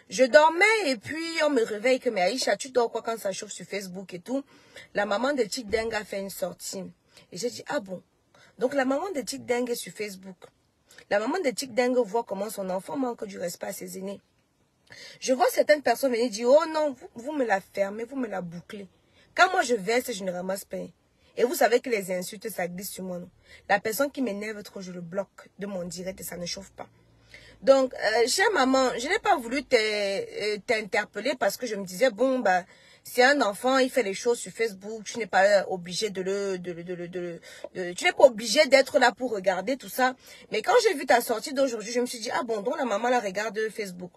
Je dormais et puis on me réveille que, mais Aïcha, tu dors quoi quand ça chauffe sur Facebook et tout? La maman de Tic Dengue a fait une sortie. Et j'ai dit, ah bon? Donc la maman de Tic Dengue est sur Facebook. La maman de Tic Dengue voit comment son enfant manque du respect à ses aînés. Je vois certaines personnes venir dire, oh non, vous me la fermez, vous me la bouclez. Quand moi je verse, je ne ramasse pas. Et vous savez que les insultes, ça glisse sur moi. Non? La personne qui m'énerve trop, je le bloque de mon direct et ça ne chauffe pas. Donc, chère maman, je n'ai pas voulu t'interpeller parce que je me disais, bon, bah, si un enfant, il fait les choses sur Facebook, tu n'es pas obligé tu n'es pas obligé d'être là pour regarder tout ça. Mais quand j'ai vu ta sortie d'aujourd'hui, je me suis dit, ah bon, donc la maman la regarde Facebook.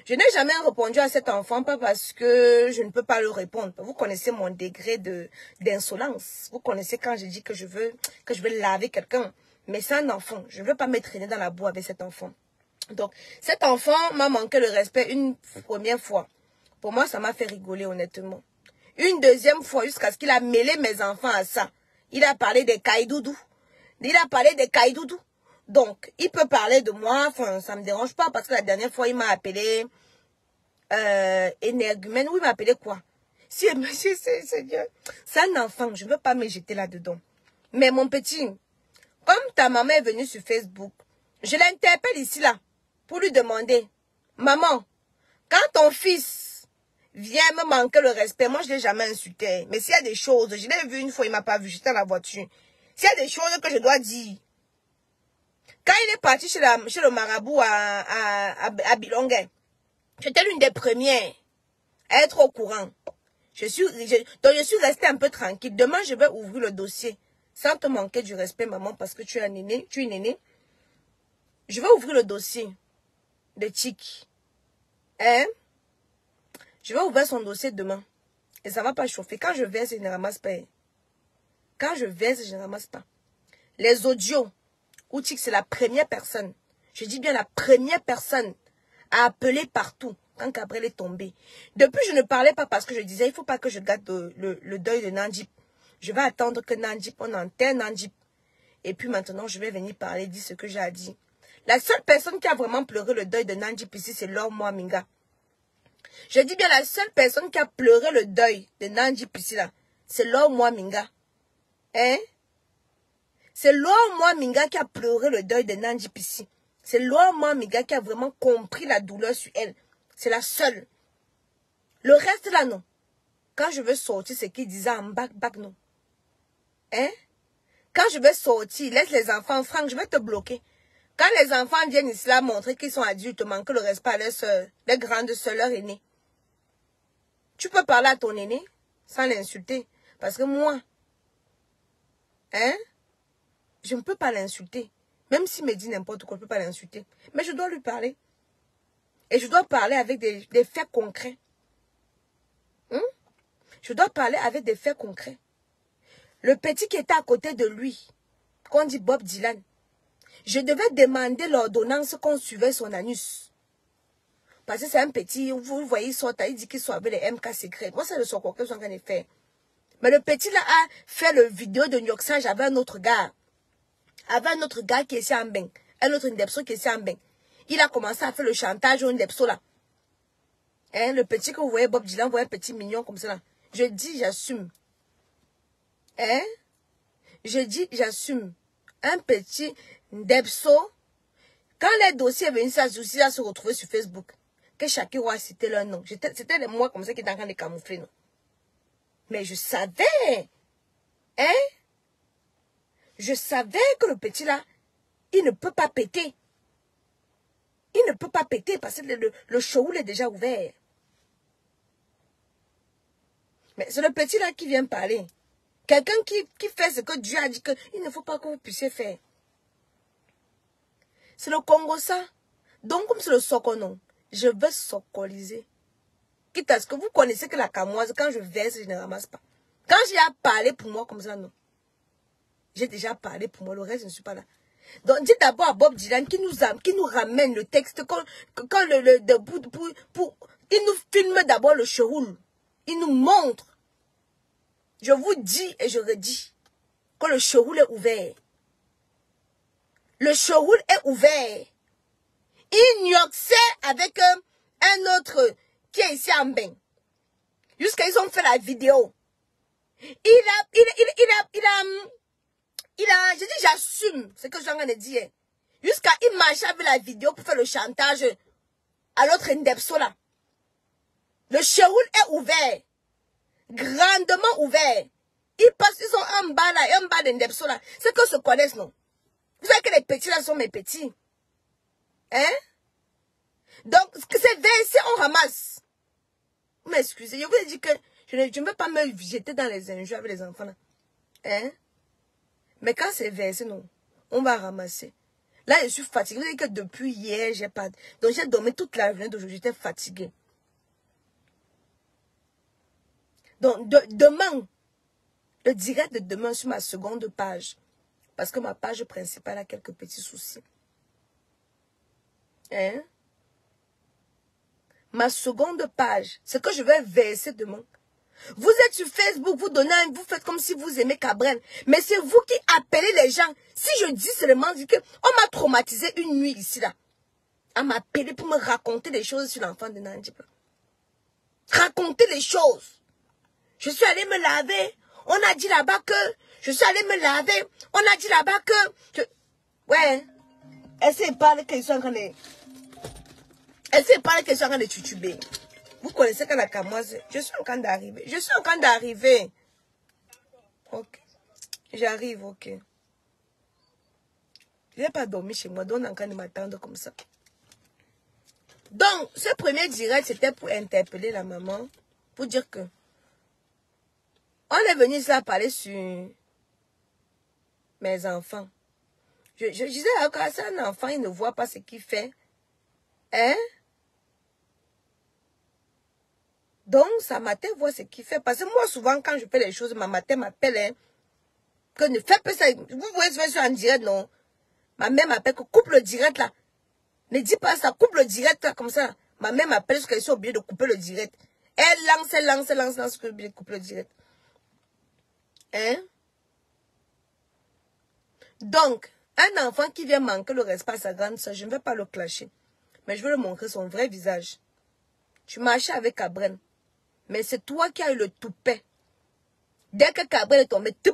Je n'ai jamais répondu à cet enfant, pas parce que je ne peux pas le répondre. Vous connaissez mon degré d'insolence. Vous connaissez quand je dis que je veux laver quelqu'un. Mais c'est un enfant. Je ne veux pas me traîner dans la boue avec cet enfant. Donc, cet enfant m'a manqué le respect une première fois. Pour moi, ça m'a fait rigoler, honnêtement. Une deuxième fois, jusqu'à ce qu'il a mêlé mes enfants à ça. Il a parlé des caïdoudous. Donc, il peut parler de moi, enfin, ça me dérange pas, parce que la dernière fois, il m'a appelé énergumène. Oui, il m'a appelé quoi? Si, monsieur, c'est un enfant, je ne veux pas me jeter là-dedans. Mais mon petit, comme ta maman est venue sur Facebook, je l'interpelle ici, là, pour lui demander, maman, quand ton fils vient me manquer le respect, moi je ne l'ai jamais insulté, mais s'il y a des choses, je l'ai vu une fois, il ne m'a pas vu, j'étais dans la voiture. S'il y a des choses que je dois dire, quand il est parti chez le marabout à Bilongue, j'étais l'une des premières à être au courant. Donc je suis restée un peu tranquille. Demain, je vais ouvrir le dossier, sans te manquer du respect, maman, parce que tu es une aînée. Je vais ouvrir le dossier de Tic. Hein? Je vais ouvrir son dossier demain. Et ça ne va pas chauffer. Quand je verse, je ne ramasse pas. Quand je verse, je ne ramasse pas. Les audios, où Tic, c'est la première personne. Je dis bien la première personne à appeler partout quand Gabriel est tombé. Depuis, je ne parlais pas parce que je disais, il ne faut pas que je gâte le deuil de Nandip. Je vais attendre que Nandip, on enterre Nandip. Et puis maintenant, je vais venir parler, dire ce que j'ai à dire. La seule personne qui a vraiment pleuré le deuil de Nandip ici, c'est Laure Mouaminga. Je dis bien la seule personne qui a pleuré le deuil de Nandip ici, là, c'est Laure Mouaminga. Hein? C'est Laure Mouaminga qui a pleuré le deuil de Nandip ici. C'est Laure Mouaminga qui a vraiment compris la douleur sur elle. C'est la seule. Le reste là, non. Quand je veux sortir, c'est qu'il disait en bac, non. Hein? Quand je vais sortir, laisse les enfants, Franck, je vais te bloquer. Quand les enfants viennent ici là montrer qu'ils sont adultes, manquent le respect à leurs soeurs, les grandes soeurs, leurs aînés. Tu peux parler à ton aîné sans l'insulter. Parce que moi, hein, je ne peux pas l'insulter. Même s'il me dit n'importe quoi, je ne peux pas l'insulter. Mais je dois lui parler. Et je dois parler avec des faits concrets. Je dois parler avec des faits concrets. Le petit qui était à côté de lui, qu'on dit Bob Dylan, je devais demander l'ordonnance qu'on suivait son anus. Parce que c'est un petit, vous voyez, il dit qu'il soit avec les MK secrets. Moi, c'est le sort que je suis en train de faire. Mais le petit là a fait le vidéo de Nyoxage avec un autre gars. Avec un autre gars qui est ici en bain. Un autre Ndepso qui est ici en bain. Il a commencé à faire le chantage au Ndepso là. Hein, le petit que vous voyez, Bob Dylan, vous voyez un petit mignon comme ça là. Je dis, j'assume. Hein? Je dis, j'assume. Un petit Ndepso. Quand les dossiers venaient à se retrouver sur Facebook, que chacun a cité leur nom. C'était moi comme ça qui étaient en train de camoufler, non? Mais je savais. Hein? Je savais que le petit là, il ne peut pas péter. Il ne peut pas péter parce que le show est déjà ouvert. Mais c'est le petit là qui vient parler. Quelqu'un qui fait ce que Dieu a dit qu'il ne faut pas que vous puissiez faire. C'est le Congo ça. Donc comme c'est le Sokonon, je veux socoliser. Quitte à ce que vous connaissez que la camoise, quand je verse, je ne ramasse pas. Quand j'ai à parler pour moi comme ça, non. J'ai déjà parlé pour moi, le reste, je ne suis pas là. Donc, dites d'abord à Bob Dylan qui nous ramène le texte, il nous filme d'abord le cheroul. Il nous montre. Je vous dis et je redis que le cheroul est ouvert. Le cheroul est ouvert. Il nioxait avec un autre qui est ici en bain. Jusqu'à ils ont fait la vidéo. Je dis, j'assume ce que je suis en train de dire. Jusqu'à il marche avec la vidéo pour faire le chantage à l'autre Ndepso là. Le chéroul est ouvert. Grandement ouvert. Ils passent, ils sont en bas là, et en bas de Ndepso là. C'est que se connaissent, non? Vous savez que les petits là sont mes petits. Hein? Donc, c'est versé, on ramasse. Vous m'excusez, je vous ai dit que je ne veux pas me jeter dans les injures avec les enfants là. Hein? Mais quand c'est versé, non, on va ramasser. Là, je suis fatiguée. Vous savez que depuis hier, j'ai pas... Donc, j'ai dormi toute la journée d'aujourd'hui. J'étais fatiguée. Donc, demain, le direct de demain sur ma seconde page. Parce que ma page principale a quelques petits soucis. Hein? Ma seconde page, ce que je vais verser demain. Vous êtes sur Facebook, vous donnez, vous faites comme si vous aimez Cabrel. Mais c'est vous qui appelez les gens. Si je dis seulement que on m'a traumatisé une nuit ici là. On m'a appelé pour me raconter des choses sur l'enfant de Nandip. Raconter les choses. Je suis allée me laver. On a dit là-bas que... Je suis allée me laver. On a dit là-bas que... Ouais. Elle sait parler qu'ils sont en train de... Elle sait parler qu'ils sont en train de tutuber. Vous connaissez quand la camoise... Je suis en train d'arriver. Je suis en train d'arriver. Ok. J'arrive, ok. Je n'ai pas dormi chez moi. Donc on est en train de m'attendre comme ça. Donc, ce premier direct, c'était pour interpeller la maman. Pour dire que... On est venu ici à parler sur mes enfants. Je disais, quand c'est un enfant, il ne voit pas ce qu'il fait. Hein? Donc, sa maman voit ce qu'il fait. Parce que moi, souvent, quand je fais les choses, ma maman m'appelle. Hein, que ne fais pas ça. Vous voyez ce que je suis en direct, non? Ma mère m'appelle que coupe le direct là. Ne dis pas ça, coupe le direct là, comme ça. Ma mère m'appelle parce qu'elle est obligée de couper le direct. Elle lance, qu'elle est obligée de couper le direct. Hein? Donc, un enfant qui vient manquer le respect à sa grande soeur, je ne vais pas le clasher. Mais je veux lui montrer son vrai visage. Tu marchais avec Cabrel. Mais c'est toi qui as eu le toupet. Dès que Cabrel est tombé, tu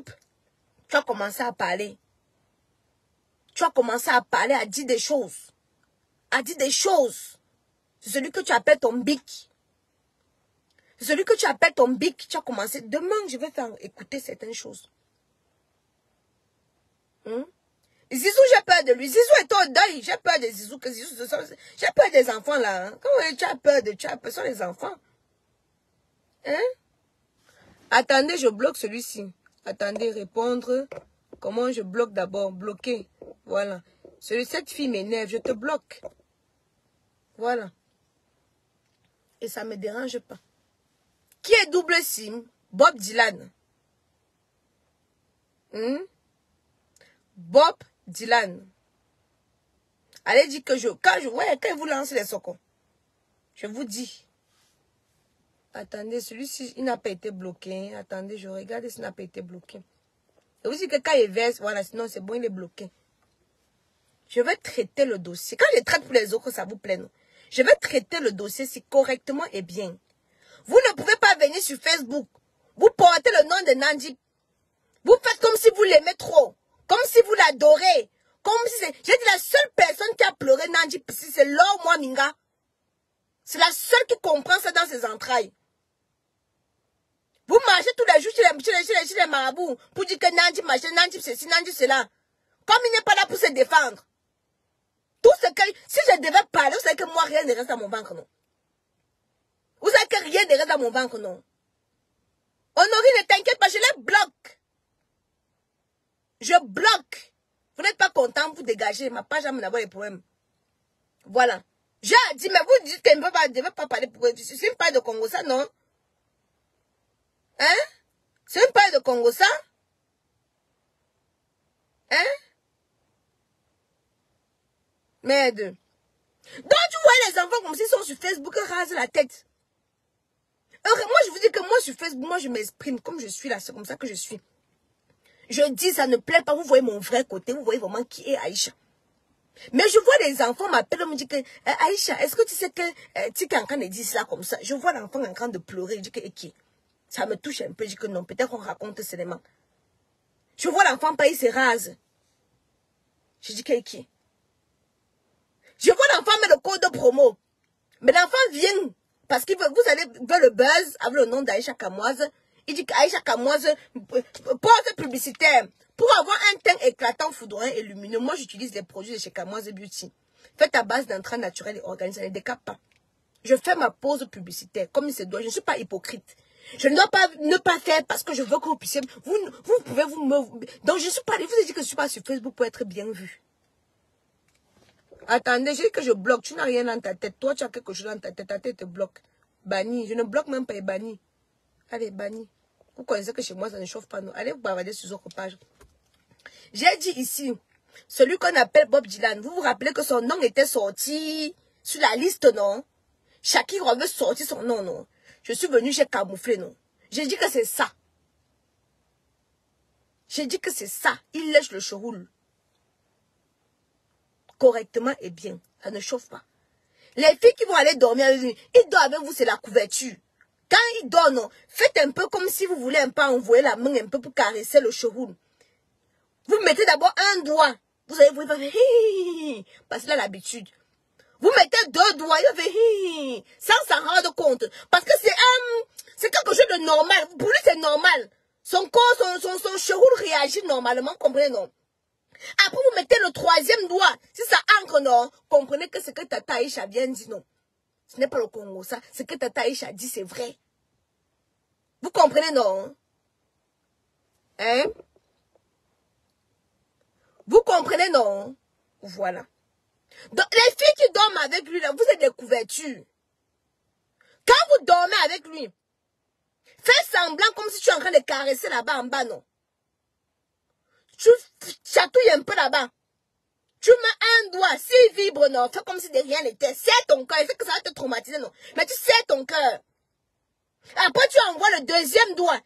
as commencé à parler. Tu as commencé à parler, à dire des choses. À dire des choses. C'est celui que tu appelles ton bic. C'est celui que tu appelles ton bic. Tu as commencé. Demain, je vais faire écouter certaines choses. Zizou, j'ai peur de lui. Zizou est au deuil. J'ai peur de Zizou. J'ai peur des enfants là. Hein? Comment tu as peur de... Tu as peur, ce sont les enfants. Hein? Attendez, je bloque celui-ci. Attendez, répondre. Comment je bloque d'abord? Bloquer. Voilà. Cette fille m'énerve. Je te bloque. Voilà. Et ça ne me dérange pas. Qui est double SIM? Bob Dylan. Bob Dylan. Allez dire que quand vous lancez les socons, je vous dis. Attendez, celui-ci, il n'a pas été bloqué. Attendez, je regarde s'il n'a pas été bloqué. Et vous dites que quand il verse, voilà, sinon c'est bon, il est bloqué. Je vais traiter le dossier. Quand je traite pour les autres, ça vous plaît, non? Je vais traiter le dossier si correctement et bien. Vous ne pouvez pas venir sur Facebook. Vous portez le nom de Nandip. Vous faites comme si vous l'aimez trop. Comme si vous l'adorez. Comme si c'est... J'ai dit la seule personne qui a pleuré Nandip, c'est Laure Moaminga. C'est la seule qui comprend ça dans ses entrailles. Vous marchez tous les jours chez les marabouts pour dire que Nandip machin, Nandip ceci, Nandip cela. Comme il n'est pas là pour se défendre. Tout ce que... Si je devais parler, vous savez que moi, rien ne reste dans mon ventre, non. Vous savez que rien ne reste dans mon ventre, non. Honorine, ne t'inquiète pas, je les bloque. Je bloque. Vous n'êtes pas content, vous dégagez. Ma page va avoir des problèmes. Voilà. J'ai dit, mais vous dites qu'elle ne devait pas parler pour eux. C'est une page de Congo, ça, non? Hein? C'est une page de Congo, ça? Hein? Merde. Donc, tu vois les enfants comme s'ils sont sur Facebook, ils rasent la tête. Alors, moi, je vous dis que moi, sur Facebook, moi, je m'exprime comme je suis là. C'est comme ça que je suis. Je dis, ça ne plaît pas. Vous voyez mon vrai côté. Vous voyez vraiment qui est Aïcha. Mais je vois les enfants m'appeler, me dire que Aïcha, est-ce que tu sais que tu es en train de dire cela comme ça? Je vois l'enfant en train de pleurer. Je dis que qui? Ça me touche un peu. Je dis que non, peut-être qu'on raconte seulement. Je vois l'enfant pas, il se rase. Je dis que qui? Je vois l'enfant mettre le code promo. Mais l'enfant vient parce qu'il veut, vous allez voir le buzz avec le nom d'Aïcha Kamoise. Il dit qu'Aïcha Kamoise porte publicitaire. Pour avoir un teint éclatant, foudroyant et lumineux, moi j'utilise les produits de chez Kamoise Beauty. Faites à base d'entrain naturel et organique, ça ne décape pas. Je fais ma pause publicitaire comme il se doit. Je ne suis pas hypocrite. Je ne dois pas ne pas faire parce que je veux que vous puissiez. Vous pouvez vous me. Donc je ne suis pas. Je vous ai dit que je ne suis pas sur Facebook pour être bien vue. Attendez, j'ai dit que je bloque. Tu n'as rien dans ta tête. Toi, tu as quelque chose dans ta tête. Ta tête te bloque. Banni. Je ne bloque même pas et banni. Allez, banni. Vous connaissez que chez moi, ça ne chauffe pas. Non. Allez vous bavarder sur votre page. J'ai dit ici, celui qu'on appelle Bob Dylan. Vous vous rappelez que son nom était sorti sur la liste, non? Shakira veut sortir son nom, non? Je suis venue, j'ai camouflé, non? J'ai dit que c'est ça. J'ai dit que c'est ça. Il lèche le cheroul. Correctement et bien. Ça ne chauffe pas. Les filles qui vont aller dormir avec lui, ils dorment avec vous, c'est la couverture. Quand ils dorment, non, faites un peu comme si vous voulez un peu envoyer la main un peu pour caresser le cheroul. Vous mettez d'abord un doigt. Vous allez vous faire parce qu'il a l'habitude. Vous mettez deux doigts, il fait sans s'en rendre compte. Parce que c'est quelque chose de normal. Pour lui, c'est normal. Son corps, son cheroul réagit normalement, comprenez, non? Après, vous mettez le troisième doigt. Si ça ancre, non, comprenez que ce que Tata Aïcha vient dit, non. Ce n'est pas le Congo, ça. Ce que Tata Aïcha dit, c'est vrai. Vous comprenez, non? Hein? Vous comprenez, non? Voilà. Donc, les filles qui dorment avec lui, là, vous êtes des couvertures. Quand vous dormez avec lui, fais semblant comme si tu es en train de caresser là-bas en bas, non? Tu chatouilles un peu là-bas. Tu mets un doigt, s'il vibre, non, fais comme si de rien n'était. Serre ton cœur, il fait que ça va te traumatiser, non. Mais tu serres ton cœur. Après, tu envoies le deuxième doigt.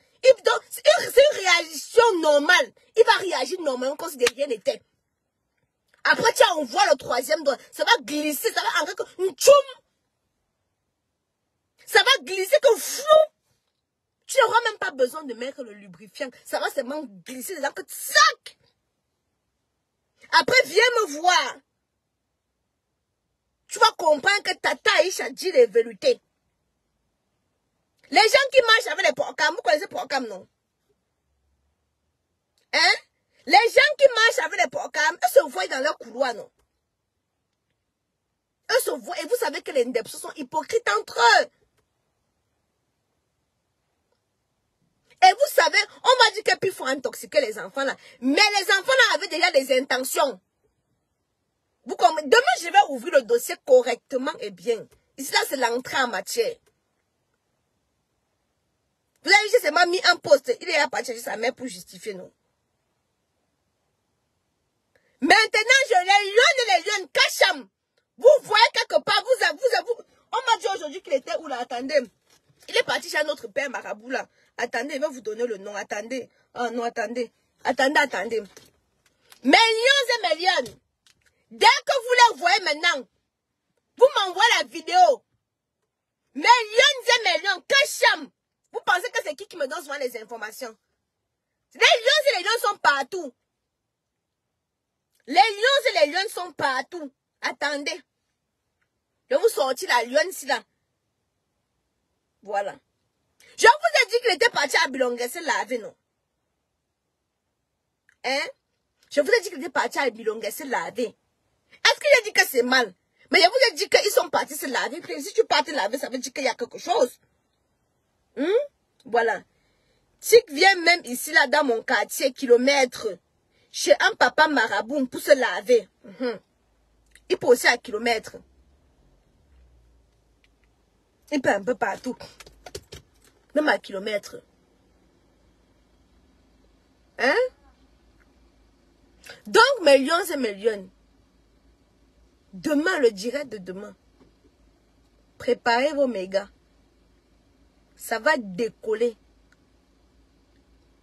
C'est une réaction normale. Il va réagir normalement comme si de rien n'était. Après, tu envoies le troisième doigt. Ça va glisser, ça va entrer comme une tchoum. Ça va glisser comme fou. Tu n'auras même pas besoin de mettre le lubrifiant. Ça va seulement glisser dedans que sac. Après, viens me voir. Tu vas comprendre que Tata Aïcha dit les vérités. Les gens qui marchent avec les programmes, vous connaissez les programmes, non? Hein? Les gens qui marchent avec les programmes, eux se voient dans leur couloir, non? Eux se voient, et vous savez que les Ndepso sont hypocrites entre eux. Et vous savez, on m'a dit qu'il faut intoxiquer les enfants là. Mais les enfants là avaient déjà des intentions. Vous comprenez? Demain, je vais ouvrir le dossier correctement et bien. Ici là, c'est l'entrée en matière. Vous avez vu, c'est m'a mis un poste. Il est à partir de sa mère pour justifier, non? Maintenant, je les lionne, cacham. Vous voyez quelque part, vous. On m'a dit aujourd'hui qu'il était où là? Attendez. Il est parti chez notre père marabout là. Attendez, il va vous donner le nom. Attendez. Oh non, attendez. Attendez. Mes lions et mes lionnes. Dès que vous les voyez maintenant, vous m'envoyez la vidéo. Mes lions et mes lions, cacham. Vous pensez que c'est qui me donne souvent les informations? Les lions et les lions sont partout. Les lions et les lions sont partout. Attendez. Je vais vous sortir la lionne ici là. Voilà. Je vous ai dit qu'il était parti à Bilongué se laver, non? Hein? Je vous ai dit qu'il était parti à Bilongué se laver. Est-ce qu'il a dit que c'est mal? Mais je vous ai dit qu'ils sont partis se laver. Si tu pars te laver, ça veut dire qu'il y a quelque chose. Voilà. Tic vient même ici, là, dans mon quartier, kilomètre, chez un papa marabout pour se laver. Il peut aussi à kilomètre. Il peut un peu partout. Même à kilomètre. Hein? Donc, mes lions et mes lionnes. Demain, le direct de demain. Préparez vos mégas. Ça va décoller.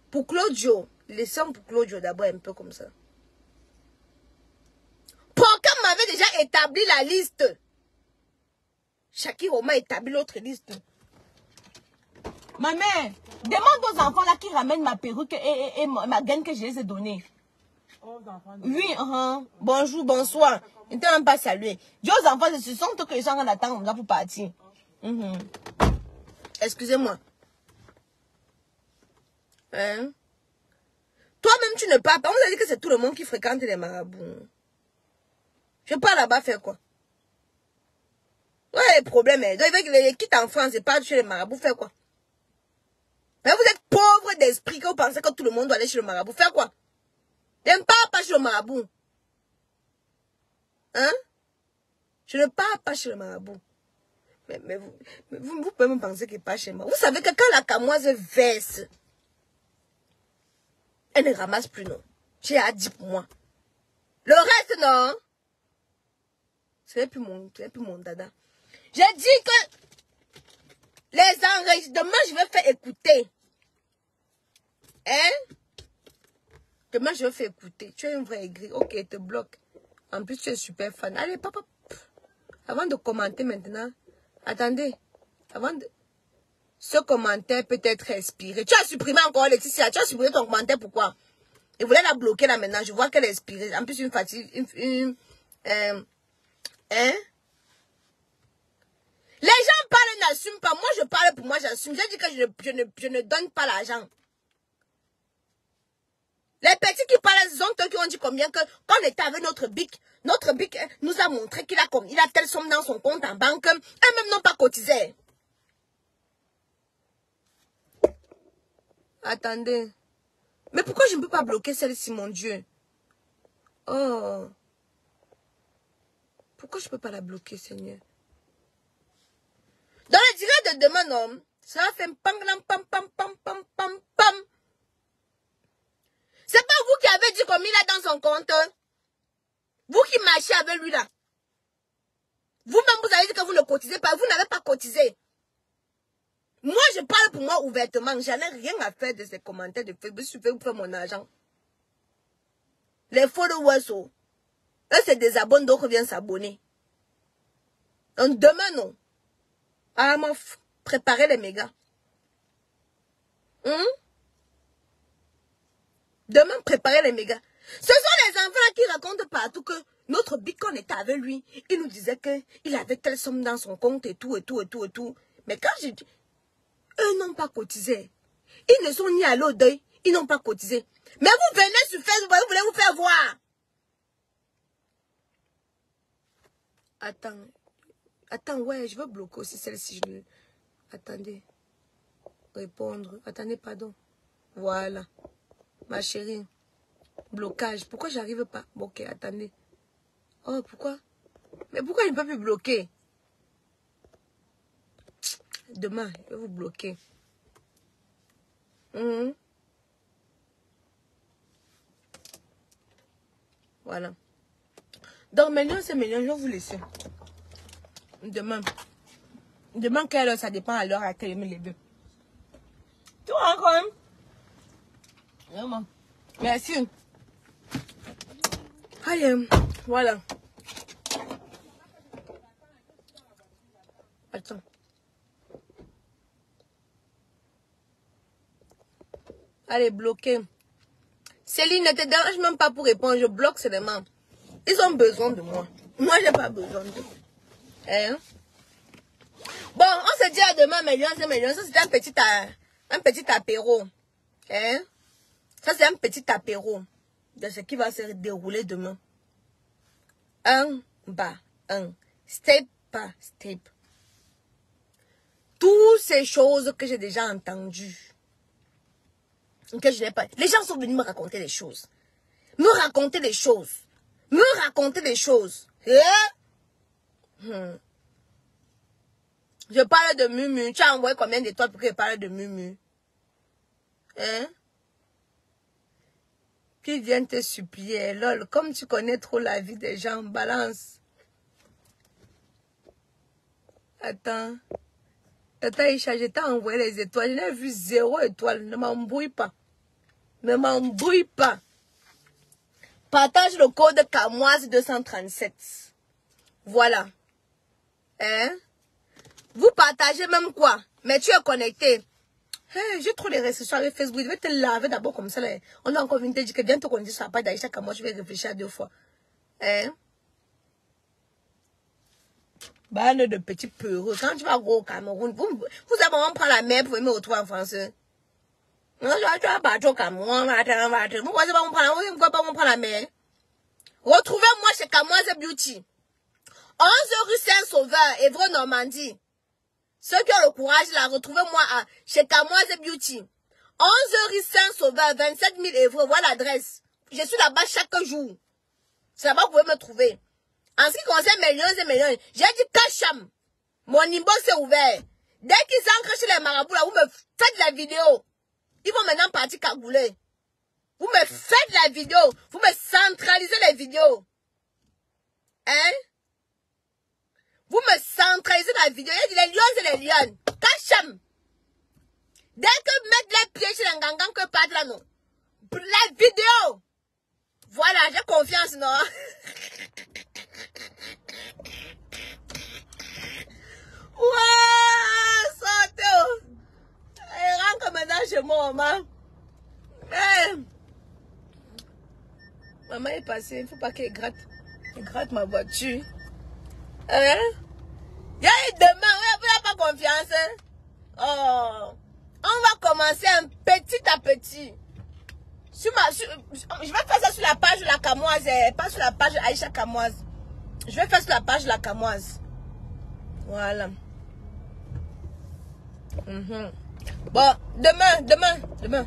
Pour Claudio, laissons pour Claudio d'abord un peu comme ça. Pourquoi déjà établi la liste. Shakira m'a établi l'autre liste. Ma mère, demande aux enfants là qui ramènent ma perruque et ma gaine que je les ai donnée. Oui, bonjour, bonsoir. Ils ne t'ont même pas salué. Dis aux enfants, ce sont eux que les gens en attendent pour partir. Excusez-moi. Hein? Toi-même, tu ne parles pas. On vous a dit que c'est tout le monde qui fréquente les marabouts. Je pars là-bas faire quoi? Ouais, le problème est, ils quittent en France et partent chez les marabouts, faire quoi? Mais vous êtes pauvres d'esprit que vous pensez que tout le monde doit aller chez le marabout, faire quoi? Je ne pars pas chez le marabout. Hein? Je ne pars pas chez le marabout. Mais vous pouvez me penser qu'il n'est pas chez moi. Vous savez que quand la camoise verse, elle ne ramasse plus, non. J'ai dit pour moi. Le reste, non. Ce n'est plus mon dada. J'ai dit que les enregistrements, demain, je vais faire écouter. Hein? Demain, je vais faire écouter. Tu es un vrai aigri. Ok, il te bloque. En plus, tu es super fan. Allez, papa. Avant de commenter maintenant, attendez. Avant de... Ce commentaire peut être expiré. Tu as supprimé encore Laetitia. Tu as supprimé ton commentaire, pourquoi? Il voulait la bloquer là maintenant. Je vois qu'elle est expirée. En plus, une fatigue. Hein? Les gens parlent, n'assument pas. Moi, je parle pour moi, j'assume. J'ai dit que je ne donne pas l'argent. Les petits qui parlent, ce sont eux qui ont dit combien que quand on était avec notre BIC nous a montré qu'il a telle somme dans son compte en banque. Eux-mêmes n'ont pas cotisé. Attendez. Mais pourquoi je ne peux pas bloquer celle-ci, mon Dieu? Oh. Pourquoi je ne peux pas la bloquer, Seigneur? Dans le direct de demain, non, ça va faire pam, pam, pam, pam, pam, pam, pam. C'est pas vous qui avez dit combien il a dans son compte. Vous qui marchez avec lui là. Vous-même, vous avez dit que vous ne cotisez pas. Vous n'avez pas cotisé. Moi, je parle pour moi ouvertement. J'en ai rien à faire de ces commentaires de Facebook. Je fais pour mon argent. Les followers, eux, c'est des abonnés, d'autres viennent s'abonner. Donc, demain, non. Ah, préparez les mégas. Demain, préparez les mégas. Ce sont les enfants qui racontent partout que notre bicon était avec lui. Il nous disait qu'il avait telle somme dans son compte et tout, et tout, et tout, et tout. Mais quand je dis, eux n'ont pas cotisé. Ils ne sont ni allés au deuil, ils n'ont pas cotisé. Mais vous venez sur Facebook, vous voulez vous faire voir. Attends, ouais, je veux bloquer aussi celle-ci. Attendez. Répondre. Attendez, pardon. Voilà. Ma chérie. Blocage. Pourquoi j'arrive pas? Ok, attendez. Oh, pourquoi? Mais pourquoi je ne peux plus bloquer? Demain, je vais vous bloquer. Voilà. Donc, maintenant, c'est millions, je vais vous laisser. Demain. Demain, quelle heure? Ça dépend à l'heure à laquelle je me lève. Tu vois, quand même? Vraiment. Merci. Allez, voilà. Attends. Allez, bloquer. Céline, ne te dérange même pas pour répondre. Je bloque seulement. Ils ont besoin de moi. Moi, j'ai pas besoin d'eux. Hein? Bon, on se dit à demain, millions. Ça, c'est un petit apéro. Hein? Ça, c'est un petit apéro de ce qui va se dérouler demain. Un bas, un. Step par step. Toutes ces choses que j'ai déjà entendues. Que je n'ai pas. Les gens sont venus me raconter des choses. Me raconter des choses. Je parle de Mumu. Tu as envoyé combien d'étoiles pour que je parle de Mumu? Hein? Qui viennent te supplier, lol. Comme tu connais trop la vie des gens, balance. Attends. Tata Isha, je t'ai envoyé les étoiles. Je n'ai vu 0 étoile. Ne m'embrouille pas. Ne m'embrouille pas. Partage le code Kamoise 237. Voilà. Hein? Vous partagez même quoi? Mais tu es connecté. Hey, j'ai trop de restrictions avec Facebook. Je vais te laver d'abord comme ça. Là. On a encore venu te dire que viens te connecter sur la page d'Aïcha Kamwa. Je vais réfléchir à 2 fois. Hein? Bande de petits peureux. Quand tu vas au Cameroun, vous avez vraiment prendre la mer pour me retrouver en France. Non, tu vas battre au Cameroun. Pourquoi pas on prend la mer? Retrouvez-moi chez Kamoise Beauty. 11 rue Saint-Sauveur, Évreux, Normandie. Ceux qui ont le courage, là, retrouvez-moi chez Kamoise Beauty. 11 rue Saint-Sauveur, 27 000 Évreux. Voilà l'adresse. Je suis là-bas chaque jour. C'est là-bas que vous pouvez me trouver. En ce qui concerne mes liens et mes liens, j'ai dit Kacham. Mon inbox est ouvert. Dès qu'ils entrent chez les marabouts, là, vous me faites la vidéo. Ils vont maintenant partir cagouler. Vous me faites la vidéo. Vous me centralisez les vidéos. Hein? Vous me centralisez la vidéo. Il y a les lions et les lions. Kacham. Dès que mettre les pieds chez les gangans que partent là, non. La vidéo. Voilà, j'ai confiance, non? Ouah, sortez. Rentre maintenant chez moi, maman. Hey. Maman est passée, il ne faut pas qu'elle gratte. Elle gratte ma voiture. Hein? Il y a demain, vous n'avez pas confiance. Hein? Oh. On va commencer un petit à petit. Je vais faire ça sur la page de la Camoise, pas sur la page de Aïcha Kamoise. Je vais faire sur la page de la Camoise. Voilà. Bon, demain.